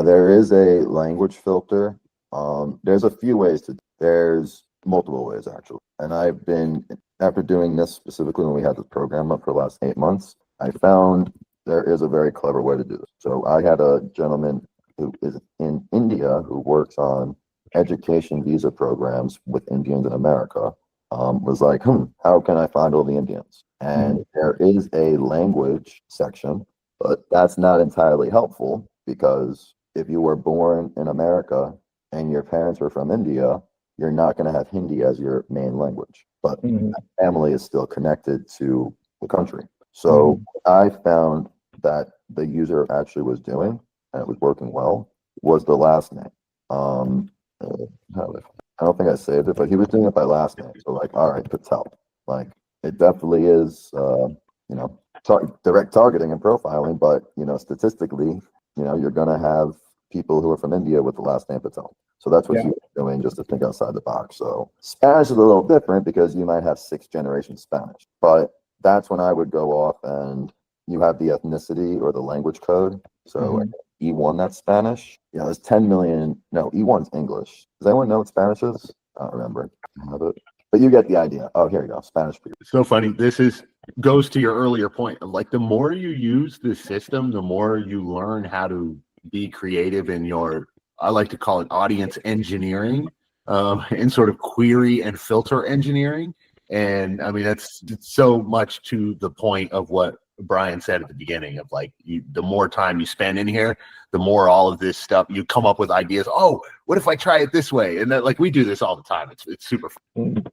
There is a language filter. There's a few ways there's multiple ways actually. And I've been, after doing this specifically when we had this program up for the last 8 months, I found there is a very clever way to do this. So I had a gentleman who is in India who works on education visa programs with Indians in America. Was like, how can I find all the Indians? And there is a language section, but that's not entirely helpful because if you were born in America and your parents were from India, you're not going to have Hindi as your main language, but family is still connected to the country. So I found that the user actually was doing, and it was working well, was the last name. I don't think I saved it, but he was doing it by last name. So like, all right, Patel. Like, it definitely is, direct targeting and profiling, but, statistically, you're going to have people who are from India with the last name Patel. So that's what he was doing, just to think outside the box. So Spanish is a little different because you might have 6th generation Spanish, but that's when I would go off and you have the ethnicity or the language code. So E1, that's Spanish. Yeah, there's 10 million. No, E1's English. Does anyone know what Spanish is? I don't remember. I have it. But you get the idea. Oh, here you go. Spanish people. So funny. This goes to your earlier point of like, the more you use this system, the more you learn how to be creative in your, I like to call it audience engineering, and sort of query and filter engineering. And I mean, it's so much to the point of what Brian said at the beginning of like, the more time you spend in here, the more all of this stuff, you come up with ideas. Oh, what if I try it this way? And that, like, we do this all the time. It's super fun.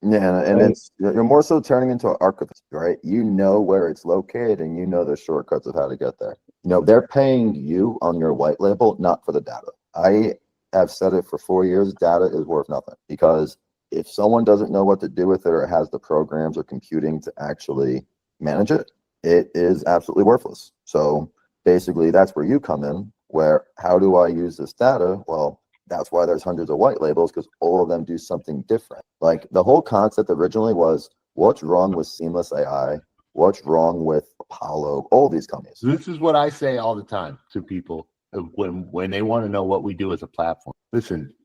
Yeah, and it's, you're more so turning into an archivist, right? You know where it's located and you know the shortcuts of how to get there. They're paying you on your white label, not for the data. I have said it for 4 years, data is worth nothing, because if someone doesn't know what to do with it or has the programs or computing to actually manage it, it is absolutely worthless. So basically that's where you come in, where how do I use this data? Well, that's why there's hundreds of white labels, because all of them do something different. Like, the whole concept originally was, what's wrong with Seamless AI? What's wrong with Apollo? All these companies. This is what I say all the time to people when they want to know what we do as a platform. Listen,